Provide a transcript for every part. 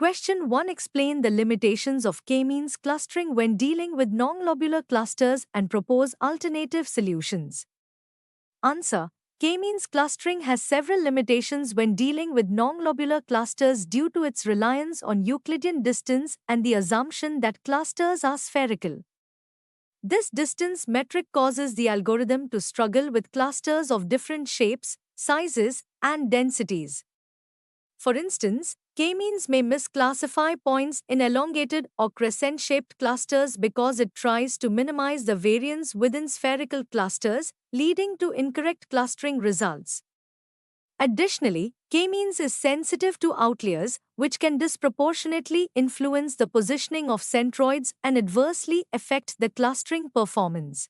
Question 1. Explain the limitations of k-means clustering when dealing with non-globular clusters and propose alternative solutions. Answer. K-means clustering has several limitations when dealing with non-globular clusters due to its reliance on Euclidean distance and the assumption that clusters are spherical. This distance metric causes the algorithm to struggle with clusters of different shapes, sizes, and densities. For instance, k-means may misclassify points in elongated or crescent-shaped clusters because it tries to minimize the variance within spherical clusters, leading to incorrect clustering results. Additionally, k-means is sensitive to outliers, which can disproportionately influence the positioning of centroids and adversely affect the clustering performance.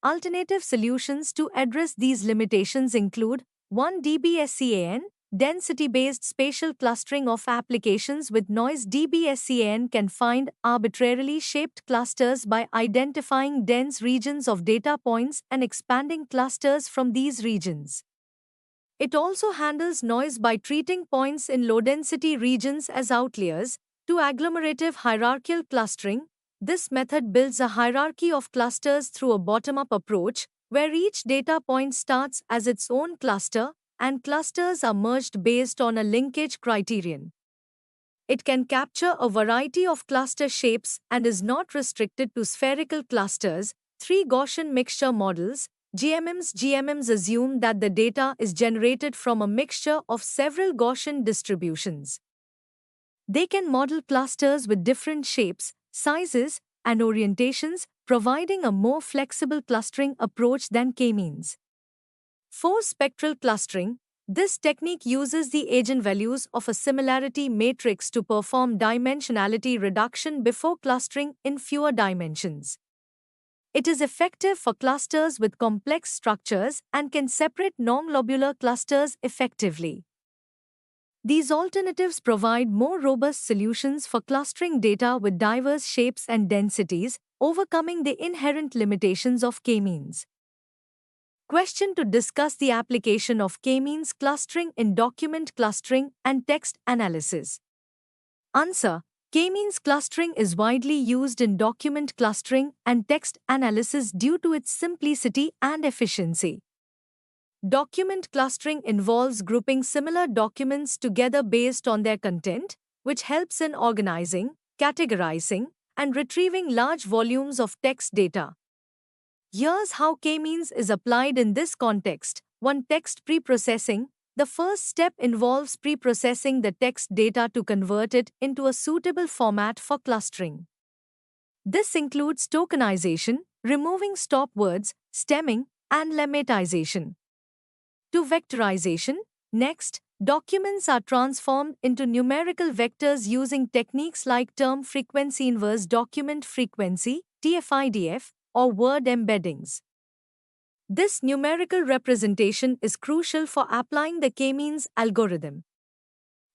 Alternative solutions to address these limitations include 1. DBSCAN. Density-based spatial clustering of applications with noise. DBSCAN can find arbitrarily shaped clusters by identifying dense regions of data points and expanding clusters from these regions. It also handles noise by treating points in low-density regions as outliers. 2. Agglomerative hierarchical clustering. This method builds a hierarchy of clusters through a bottom-up approach, where each data point starts as its own cluster, and clusters are merged based on a linkage criterion. It can capture a variety of cluster shapes and is not restricted to spherical clusters. 3. Gaussian mixture models. GMMs assume that the data is generated from a mixture of several Gaussian distributions. They can model clusters with different shapes, sizes, and orientations, providing a more flexible clustering approach than k-means. 4. Spectral clustering. This technique uses the eigenvalues of a similarity matrix to perform dimensionality reduction before clustering in fewer dimensions. It is effective for clusters with complex structures and can separate non-globular clusters effectively. These alternatives provide more robust solutions for clustering data with diverse shapes and densities, overcoming the inherent limitations of k-means. Question to discuss the application of k-means clustering in document clustering and text analysis. Answer. K-means clustering is widely used in document clustering and text analysis due to its simplicity and efficiency. Document clustering involves grouping similar documents together based on their content, which helps in organizing, categorizing, and retrieving large volumes of text data. Here's how k-means is applied in this context. 1. Text preprocessing. The first step involves preprocessing the text data to convert it into a suitable format for clustering. This includes tokenization, removing stop words, stemming, and lemmatization. 2. Vectorization. Next, documents are transformed into numerical vectors using techniques like term frequency inverse document frequency, TF-IDF, or word embeddings. This numerical representation is crucial for applying the k-means algorithm.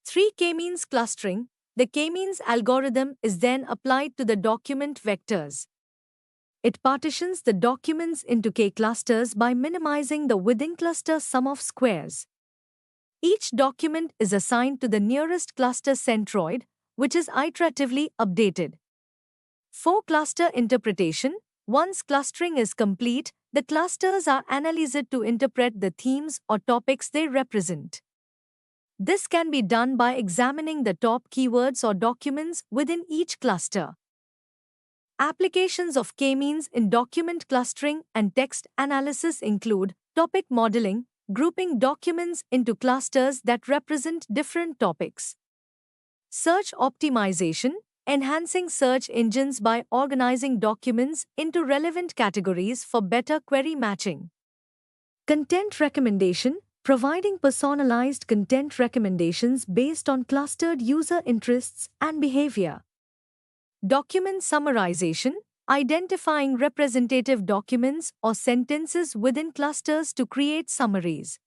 3. K-means clustering. The k-means algorithm is then applied to the document vectors. It partitions the documents into k-clusters by minimizing the within-cluster sum of squares. Each document is assigned to the nearest cluster centroid, which is iteratively updated. 4. Cluster interpretation. Once clustering is complete, the clusters are analyzed to interpret the themes or topics they represent. This can be done by examining the top keywords or documents within each cluster. Applications of k-means in document clustering and text analysis include topic modeling, grouping documents into clusters that represent different topics. Search optimization, enhancing search engines by organizing documents into relevant categories for better query matching. Content recommendation, providing personalized content recommendations based on clustered user interests and behavior. Document summarization, identifying representative documents or sentences within clusters to create summaries.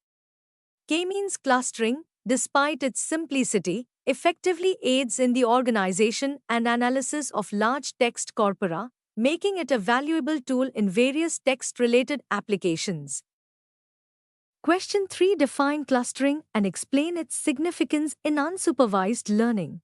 K-means clustering, despite its simplicity, effectively aids in the organization and analysis of large text corpora, making it a valuable tool in various text-related applications. Question 3. Define clustering and explain its significance in unsupervised learning.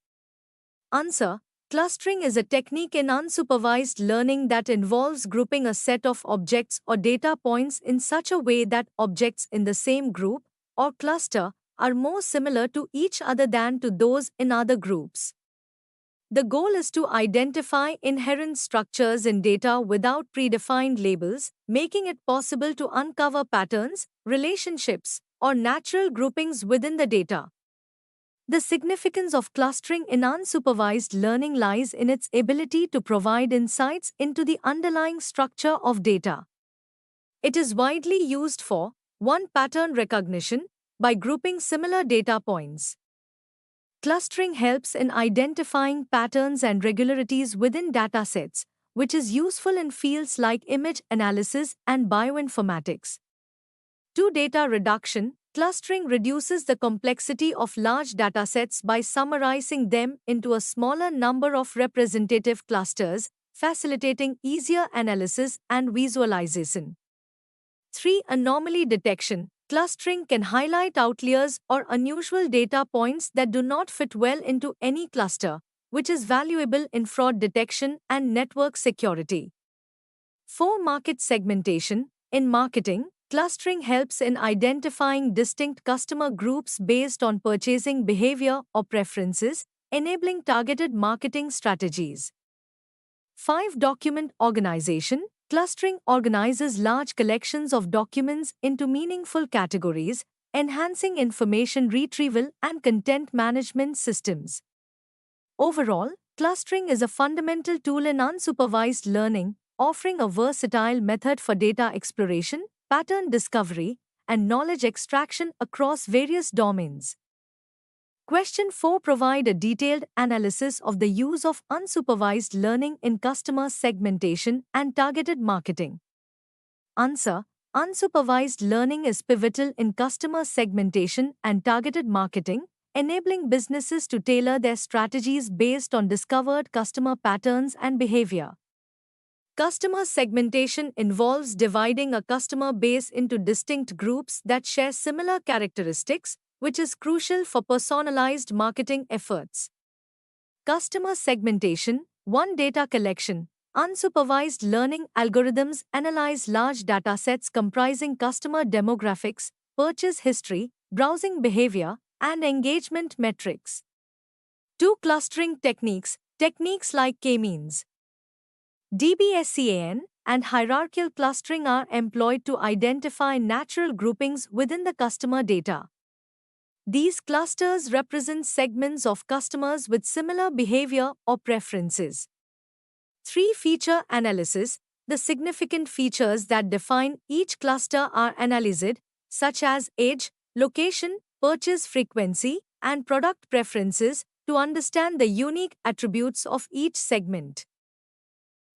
Answer: clustering is a technique in unsupervised learning that involves grouping a set of objects or data points in such a way that objects in the same group or cluster are more similar to each other than to those in other groups. The goal is to identify inherent structures in data without predefined labels, making it possible to uncover patterns, relationships, or natural groupings within the data. The significance of clustering in unsupervised learning lies in its ability to provide insights into the underlying structure of data. It is widely used for 1. Pattern recognition by grouping similar data points. Clustering helps in identifying patterns and regularities within datasets, which is useful in fields like image analysis and bioinformatics. 2. Data reduction. Clustering reduces the complexity of large datasets by summarizing them into a smaller number of representative clusters, facilitating easier analysis and visualization. 3. Anomaly detection. Clustering can highlight outliers or unusual data points that do not fit well into any cluster, which is valuable in fraud detection and network security. 4. Market segmentation. In marketing, clustering helps in identifying distinct customer groups based on purchasing behavior or preferences, enabling targeted marketing strategies. 5. Document organization. Clustering organizes large collections of documents into meaningful categories, enhancing information retrieval and content management systems. Overall, clustering is a fundamental tool in unsupervised learning, offering a versatile method for data exploration, pattern discovery, and knowledge extraction across various domains. Question 4. Provide a detailed analysis of the use of unsupervised learning in customer segmentation and targeted marketing. Answer: unsupervised learning is pivotal in customer segmentation and targeted marketing, enabling businesses to tailor their strategies based on discovered customer patterns and behavior. Customer segmentation involves dividing a customer base into distinct groups that share similar characteristics, which is crucial for personalized marketing efforts. Customer segmentation. 1. Data collection. Unsupervised learning algorithms analyze large datasets comprising customer demographics, purchase history, browsing behavior, and engagement metrics. 2. Clustering techniques. Techniques like k-means, DBSCAN, and hierarchical clustering are employed to identify natural groupings within the customer data. These clusters represent segments of customers with similar behavior or preferences. 3. Feature analysis. The significant features that define each cluster are analyzed, such as age, location, purchase frequency, and product preferences, to understand the unique attributes of each segment.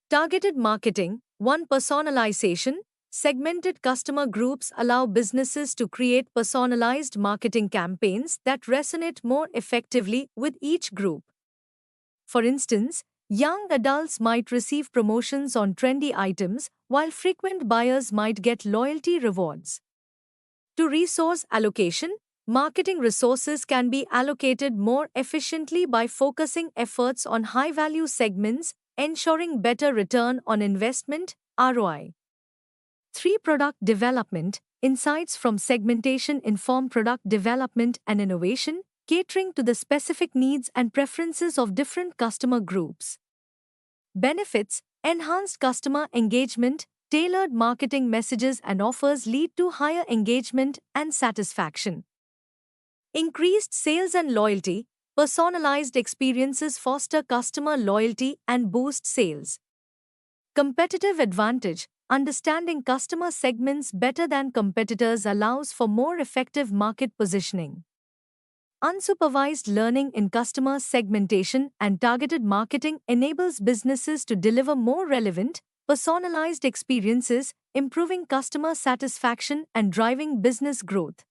Targeted marketing. 1. Personalization. Segmented customer groups allow businesses to create personalized marketing campaigns that resonate more effectively with each group. For instance, young adults might receive promotions on trendy items, while frequent buyers might get loyalty rewards. To resource allocation, marketing resources can be allocated more efficiently by focusing efforts on high-value segments, ensuring better return on investment (ROI). 3. Product development. Insights from segmentation inform product development and innovation, catering to the specific needs and preferences of different customer groups. Benefits. Enhanced customer engagement. Tailored marketing messages and offers lead to higher engagement and satisfaction. Increased sales and loyalty. Personalized experiences foster customer loyalty and boost sales. Competitive advantage. Understanding customer segments better than competitors allows for more effective market positioning. Unsupervised learning in customer segmentation and targeted marketing enables businesses to deliver more relevant, personalized experiences, improving customer satisfaction and driving business growth.